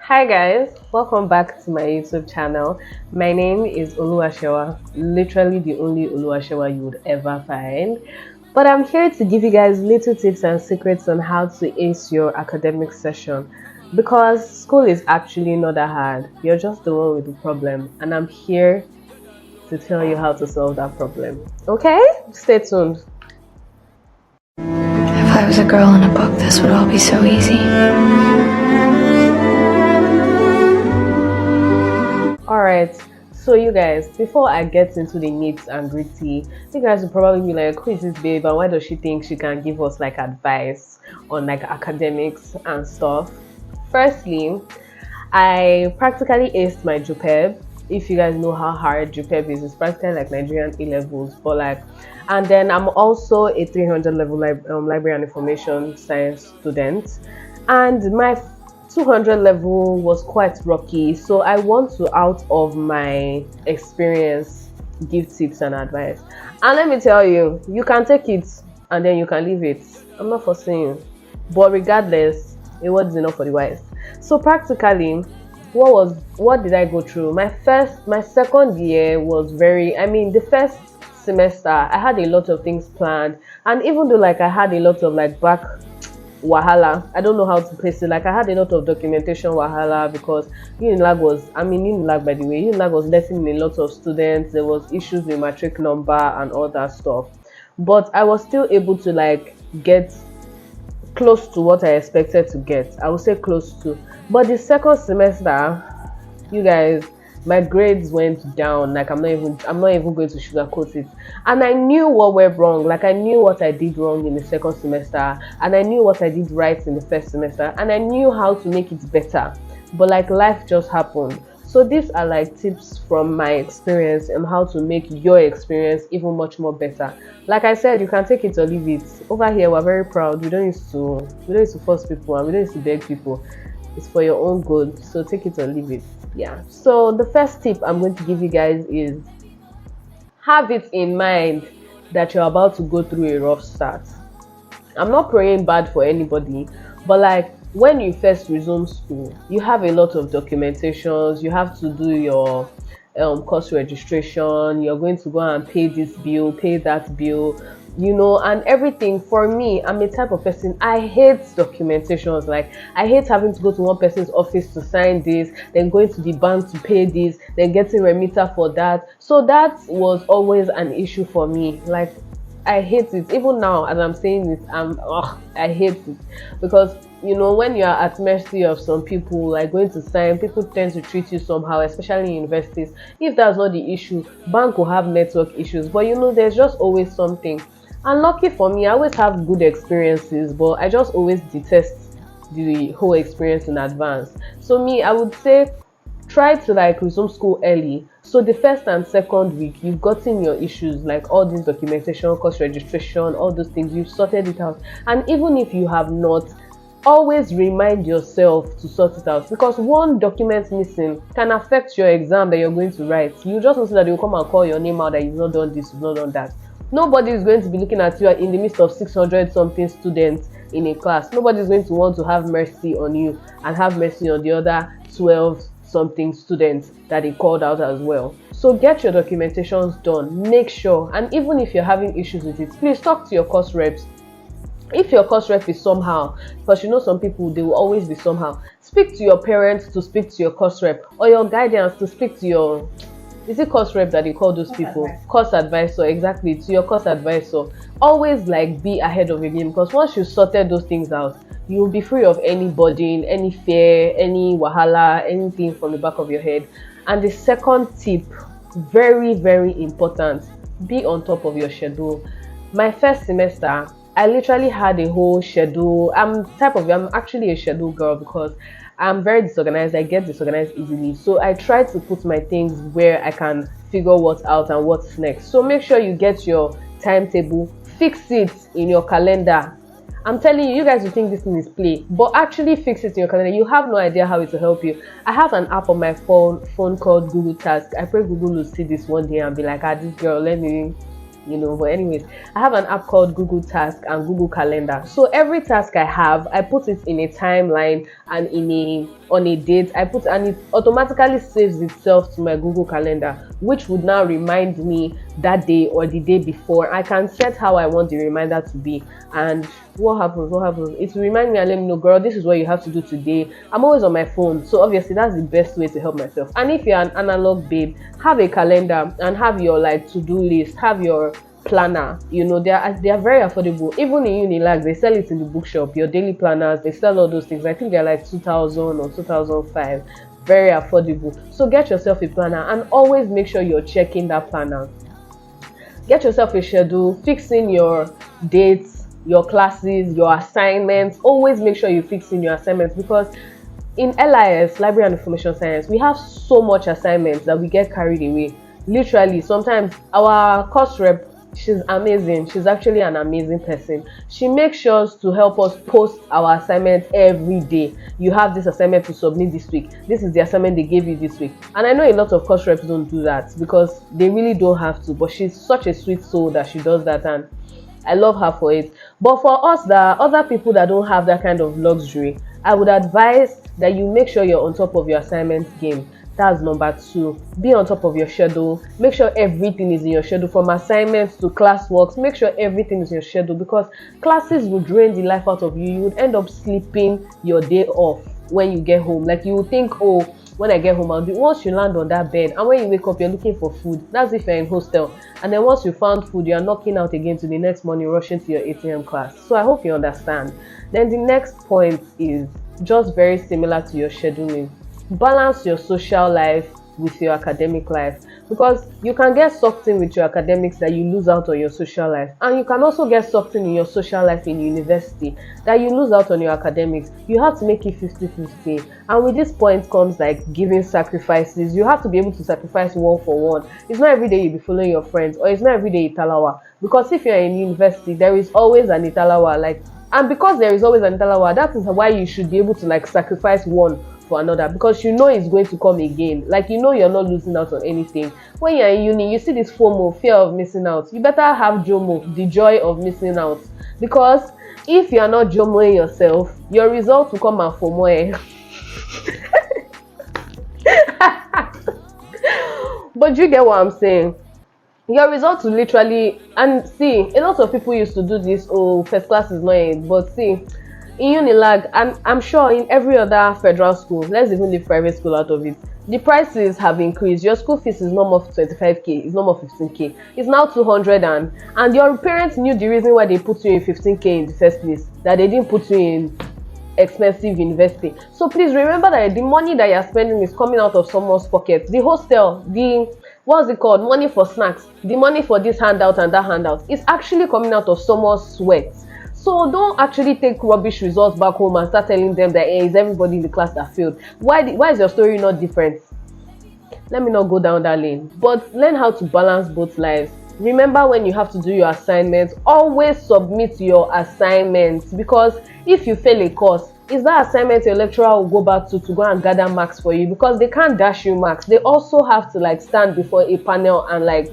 Hi guys, welcome back to my YouTube channel. My name is Oluwasewa, literally the only Oluwasewa you would ever find. But I'm here to give you guys little tips and secrets on how to ace your academic session. Because school is actually not that hard. You're just the one with the problem. And I'm here to tell you how to solve that problem. Okay? Stay tuned. If I was a girl in a book, this would all be so easy. Alright, so you guys, before I get into the nitty and gritty, you guys will probably be like, who is this babe and why does she think she can give us like advice on like academics and stuff? Firstly, I practically aced my JUPEB. If you guys know how hard JUPEB is, it's practically like Nigerian A-levels, but like, and then I'm also a 300 level library and information science student, and my 200 level was quite rocky, so I want to, out of my experience, give tips and advice. And let me tell you, you can take it and then you can leave it. I'm not forcing you, but regardless, a word is enough for the wise. So practically, what did I go through? My second year was the first semester I had a lot of things planned, and even though like I had a lot of like back wahala, I don't know how to place it, like I had a lot of documentation wahala because Unilag, by the way, Unilag was letting in a lot of students. There was issues with matric number and all that stuff, but I was still able to like get close to what I expected to get. I would say close to. But the second semester, you guys, my grades went down. Like I'm not even going to sugarcoat it. And I knew what went wrong. Like I knew what I did wrong in the second semester, and I knew what I did right in the first semester, and I knew how to make it better. But like life just happened. So these are like tips from my experience and how to make your experience even much more better. Like I said, you can take it or leave it. Over here, we're very proud. We don't need to force people and we don't need to beg people. It's for your own good. So take it or leave it. Yeah. So the first tip I'm going to give you guys is have it in mind that you're about to go through a rough start. I'm not praying bad for anybody, but like when you first resume school, you have a lot of documentations. You have to do your course registration. You're going to go and pay this bill, pay that bill, and everything. For me, I'm a type of person, I hate documentations. Like I hate having to go to one person's office to sign this, then going to the bank to pay this, then getting remitter for that. So that was always an issue for me. Like I hate it. Even now, as I'm saying it, I hate it because when you are at mercy of some people, like going to sign, people tend to treat you somehow, especially in universities. If that's not the issue, bank will have network issues, but there's just always something. And lucky for me, I always have good experiences, but I just always detest the whole experience in advance. So me, I would say try to like resume school early, so the first and second week you've gotten your issues, like all this documentation, course registration, all those things, you've sorted it out. And even if you have not, always remind yourself to sort it out, because one document missing can affect your exam that you're going to write. You just know that they'll come and call your name out that you've not done this, you've not done that. Nobody is going to be looking at you in the midst of 600 something students in a class. Nobody is going to want to have mercy on you and have mercy on the other 12 something students that they called out as well. So get your documentations done, make sure. And even if you're having issues with it, please talk to your course reps. If your course rep is somehow, because some people, they will always be somehow, speak to your parents to speak to your course rep, or your guidance to speak to your, is it course rep that they call those people? Course advisor, exactly, to your course advisor. Always like be ahead of your game, because once you sorted those things out, you will be free of any burden, any fear, any wahala, anything from the back of your head. And the second tip, very, very important, be on top of your schedule. My first semester, I literally had a whole schedule. I'm actually a schedule girl because I'm very disorganized. I get disorganized easily. So I try to put my things where I can figure what's out and what's next. So make sure you get your timetable, fix it in your calendar. I'm telling you, you guys will think this thing is play, but actually fix it in your calendar. You have no idea how it will help you. I have an app on my phone called Google Task. I pray Google will see this one day and be like, this girl, let me but anyways, I have an app called Google Task and Google Calendar. So every task I have, I put it in a timeline and in a on a date, I put, and it automatically saves itself to my Google Calendar, which would now remind me that day or the day before. I can set how I want the reminder to be, and what happens? It will remind me and let me know, girl, this is what you have to do today. I'm always on my phone, so obviously that's the best way to help myself. And if you're an analog babe, have a calendar and have your like to-do list, have your planner. They are very affordable. Even in Unilag, they sell it in the bookshop. Your daily planners, they sell all those things. I think they're like 2000 or 2005. Very affordable. So get yourself a planner and always make sure you're checking that planner. Get yourself a schedule, fix in your dates, your classes, your assignments. Always make sure you fix in your assignments, because in LIS, Library and Information Science, we have so much assignments that we get carried away. Literally, sometimes our course rep, she's amazing. She's actually an amazing person. She makes sure to help us post our assignment every day. You have this assignment to submit this week. This is the assignment they gave you this week. And I know a lot of course reps don't do that because they really don't have to, but she's such a sweet soul that she does that, and I love her for it. But for us, there are other people that don't have that kind of luxury. I would advise that you make sure you're on top of your assignment game. That's number 2. Be on top of your schedule. Make sure everything is in your schedule, from assignments to classworks. Make sure everything is in your schedule, because classes will drain the life out of you. You would end up sleeping your day off when you get home. Like, you would think, oh, when I get home, I'll do. Once you land on that bed and when you wake up, you're looking for food. That's if you're in hostel. And then once you found food, you're knocking out again to the next morning, rushing to your ATM class. So I hope you understand. Then the next point is just very similar to your scheduling. Balance your social life with your academic life, because you can get sucked in with your academics that you lose out on your social life, and you can also get sucked in your social life in university that you lose out on your academics. You have to make it 50-50, and with this point comes like giving sacrifices. You have to be able to sacrifice one for one. It's not every day you'll be following your friends, or it's not every day Italawa, because if you're in university, there is always an Italawa, and because there is always an Italawa, that is why you should be able to sacrifice one for another, because it's going to come again. You're not losing out on anything. When you're in uni, you see this FOMO, fear of missing out. You better have JOMO, the joy of missing out, because if you're not JOMOing yourself, your results will come and FOMO. But you get what I'm saying? Your results will literally, and see, a lot of people used to do this, oh, first class is not it, but see, in Unilag, and I'm sure in every other federal school, let's even leave private school out of it, the prices have increased. Your school fees is no more 25k, it's no more 15k, it's now 200, and your parents knew the reason why they put you in 15k in the first place, that they didn't put you in expensive university. So please remember that the money that you're spending is coming out of someone's pocket. The hostel, the what's it called, money for snacks, the money for this handout and that handout is actually coming out of someone's sweat. So don't actually take rubbish results back home and start telling them that, hey, is everybody in the class that failed? Why is your story not different? Let me not go down that lane. But learn how to balance both lives. Remember, when you have to do your assignments, always submit your assignments, because if you fail a course, is that assignment your lecturer will go back to go and gather marks for you, because they can't dash you marks. They also have to stand before a panel and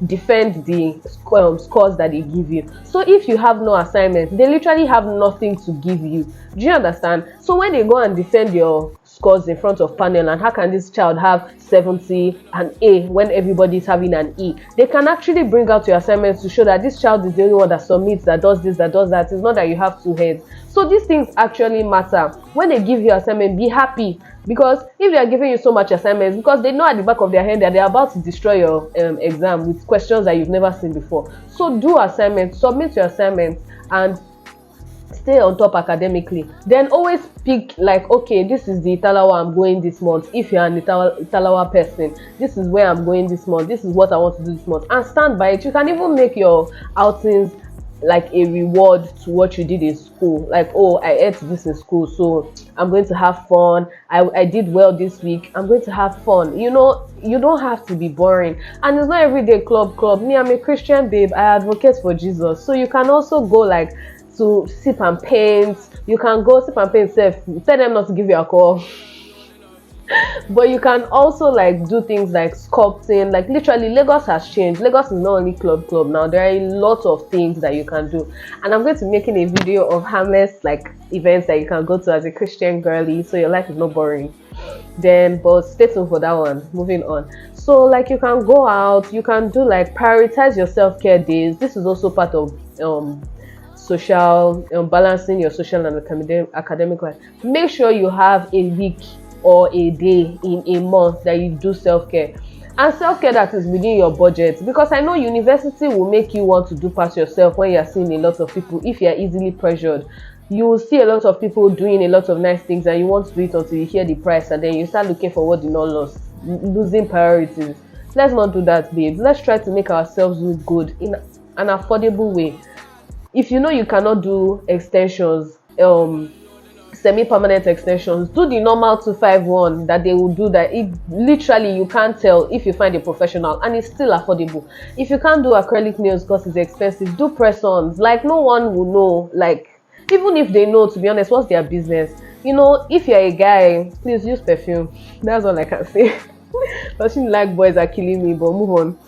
defend the scores that they give you. So if you have no assignment, they literally have nothing to give you. Do you understand? So when they go and defend your scores in front of panel, and how can this child have 70 and A when everybody's having an E, they can actually bring out your assignments to show that this child is the only one that submits, that does this, that does that. It's not that you have 2 heads. So these things actually matter. When they give you assignment, be happy, because if they are giving you so much assignments, because they know at the back of their head that they're about to destroy your exam with questions that you've never seen before. So do assignments, submit your assignments, and stay on top academically. Then always pick okay, this is the Italawa I'm going this month. If you're an Italawa person, this is where I'm going this month, this is what I want to do this month, and stand by it. You can even make your outings a reward to what you did in school. Oh, I ate this in school, so I'm going to have fun. I did well this week, I'm going to have fun. You don't have to be boring. And it's not everyday club. Me, I'm a Christian babe, I advocate for Jesus. So you can also go to sip and paint. You can go sip and paint self. Tell them not to give you alcohol. But you can also like do things like sculpting. Like literally, Lagos has changed. Lagos is not only club now. There are a lot of things that you can do, and I'm going to be making a video of harmless like events that you can go to as a Christian girly, so your life is not boring. Then, but stay tuned for that one. Moving on. So like you can go out, you can do like prioritize your self-care days. This is also part of social balancing your social and academic life. Make sure you have a week or a day in a month that you do self-care, and self-care that is within your budget, because I know university will make you want to do past yourself when you're seeing a lot of people. If you're easily pressured, you will see a lot of people doing a lot of nice things and you want to do it until you hear the price, and then you start looking for what you not lost, losing priorities. Let's not do that, babe. Let's try to make ourselves look good in an affordable way. If you know you cannot do extensions, semi-permanent extensions, do the normal 251 that they will do, that it literally you can't tell if you find a professional, and it's still affordable. If you can't do acrylic nails because it's expensive, do press-ons. Like no one will know. Like even if they know, to be honest, what's their business? You know, if you're a guy, please use perfume. That's all I can say. Touching like boys are killing me, but move on.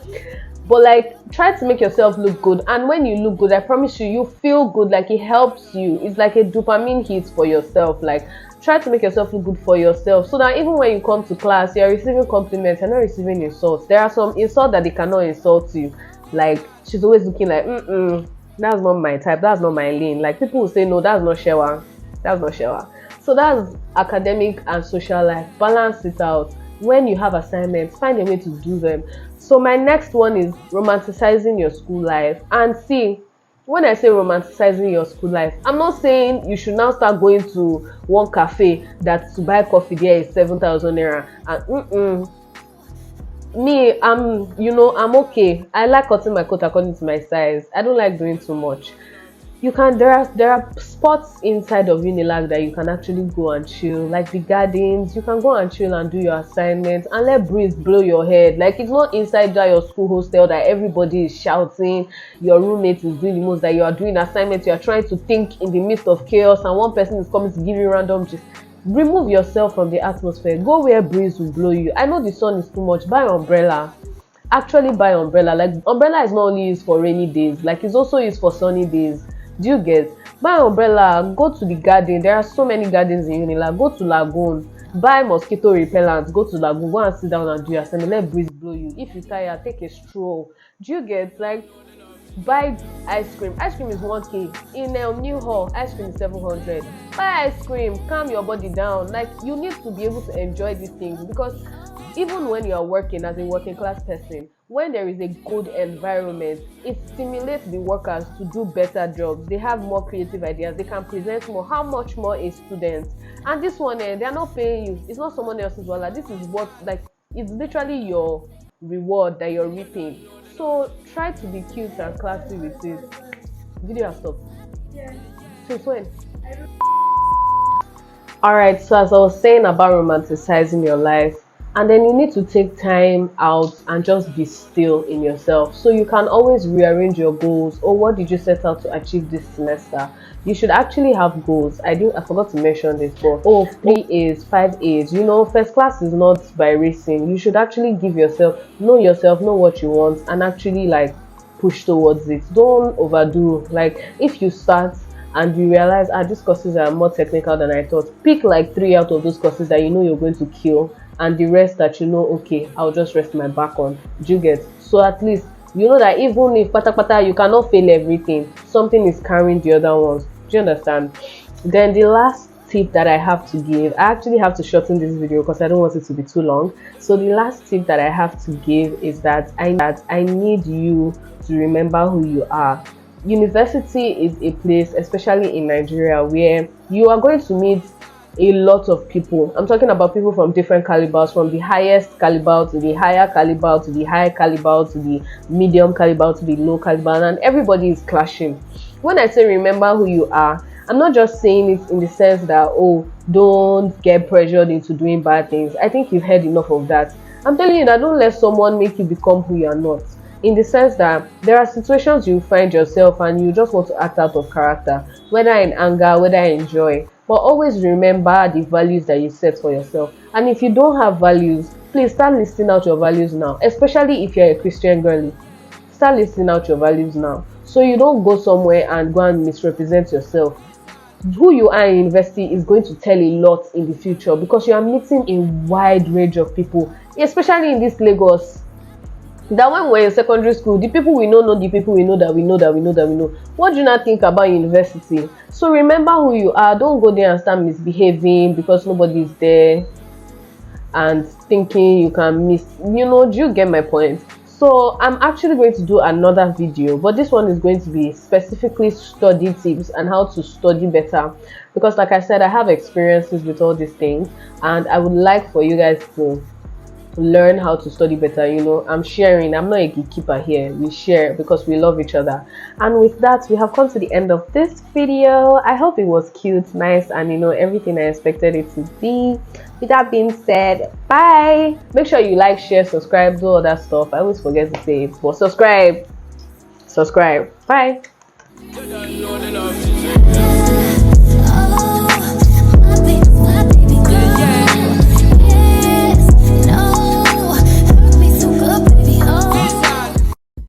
But like try to make yourself look good, and when you look good, I promise you, you feel good. Like it helps you. It's like a dopamine hit for yourself. Like try to make yourself look good for yourself, so that even when you come to class, you're receiving compliments, you're not receiving insults. There are some insults that they cannot insult you. Like she's always looking like that's not my type, that's not my lane. Like people will say no, that's not Shewa, that's not Shewa. So that's academic and social life. Balance it out. When you have assignments, find a way to do them. So my next one is romanticizing your school life. And see, when I say romanticizing your school life, I'm not saying you should now start going to one cafe that to buy coffee there is 7,000 naira. And me, I'm okay. I like cutting my coat according to my size. I don't like doing too much. There are spots inside of Unilag that you can actually go and chill, like the gardens. You can go and chill and do your assignments and let breeze blow your head. Like it's not inside that your school hostel that everybody is shouting, your roommate is doing the most, that you are doing assignments, you are trying to think in the midst of chaos, and one person is coming to give you random just remove yourself from the atmosphere. Go where breeze will blow you. I know the sun is too much. Buy umbrella. Actually buy umbrella. Like umbrella is not only used for rainy days, like it's also used for sunny days. Do you get? Buy umbrella, go to the garden. There are so many gardens in Unilag. Go to Lagoon, buy mosquito repellent, go to Lagoon, go and sit down and do your assignment. Let breeze blow you. If you're tired, take a stroll. Do you get? Like buy ice cream. Ice cream is 1k. In New Hall, ice cream is 700. Buy ice cream, calm your body down. Like you need to be able to enjoy these things, because even when you are working as a working class person, when there is a good environment, it stimulates the workers to do better jobs. They have more creative ideas, they can present more. How much more a student? And this one, they are not paying you. It's not someone else's wallet. This is what, like, it's literally your reward that you're reaping. So try to be cute and classy with it. Video has stopped. Yeah. Since when? Alright, so as I was saying about romanticizing your life, and then you need to take time out and just be still in yourself, so you can always rearrange your goals. Or what did you set out to achieve this semester? You should actually have goals. I forgot to mention this, but 3A's, 5A's. First class is not by racing. You should actually give yourself, know what you want, and actually like push towards it. Don't overdo. Like if you start and you realize these courses are more technical than I thought, pick like 3 out of those courses that you know you're going to kill, and the rest that okay, I'll just rest my back on. Do you get? So at least you know that even if pata you cannot fail everything, something is carrying the other ones. Do you understand? Then the last tip that I have to give, I actually have to shorten this video because I don't want it to be too long. So the last tip that I have to give is that I need you to remember who you are. University is a place, especially in Nigeria, where you are going to meet a lot of people. I'm talking about people from different calibers, from the highest caliber to the higher caliber to the high caliber to the medium caliber to the low caliber, and everybody is clashing. When I say remember who you are, I'm not just saying it in the sense that don't get pressured into doing bad things. I think you've heard enough of that. I'm telling you that don't let someone make you become who you are not, in the sense that there are situations you find yourself and you just want to act out of character, whether in anger, whether in joy. But always remember the values that you set for yourself. And if you don't have values, please start listing out your values now, especially if you're a Christian girly. Start listing out your values now, so you don't go somewhere and go and misrepresent yourself. Who you are in university is going to tell a lot in the future, because you are meeting a wide range of people, especially in this Lagos. That when we're in secondary school, the people we know the people we know that we know that we know that we know. What do you not think about university? So remember who you are. Don't go there and start misbehaving because nobody is there and thinking you can miss. Do you get my point? So I'm actually going to do another video, but this one is going to be specifically study tips and how to study better, because like I said, I have experiences with all these things and I would like for you guys to learn how to study better. I'm sharing. I'm not a gatekeeper here. We share because we love each other. And with that, we have come to the end of this video. I hope it was cute, nice, and everything I expected it to be. With that being said, bye. Make sure you like, share, subscribe, do all that stuff. I always forget to say it, but subscribe. Bye.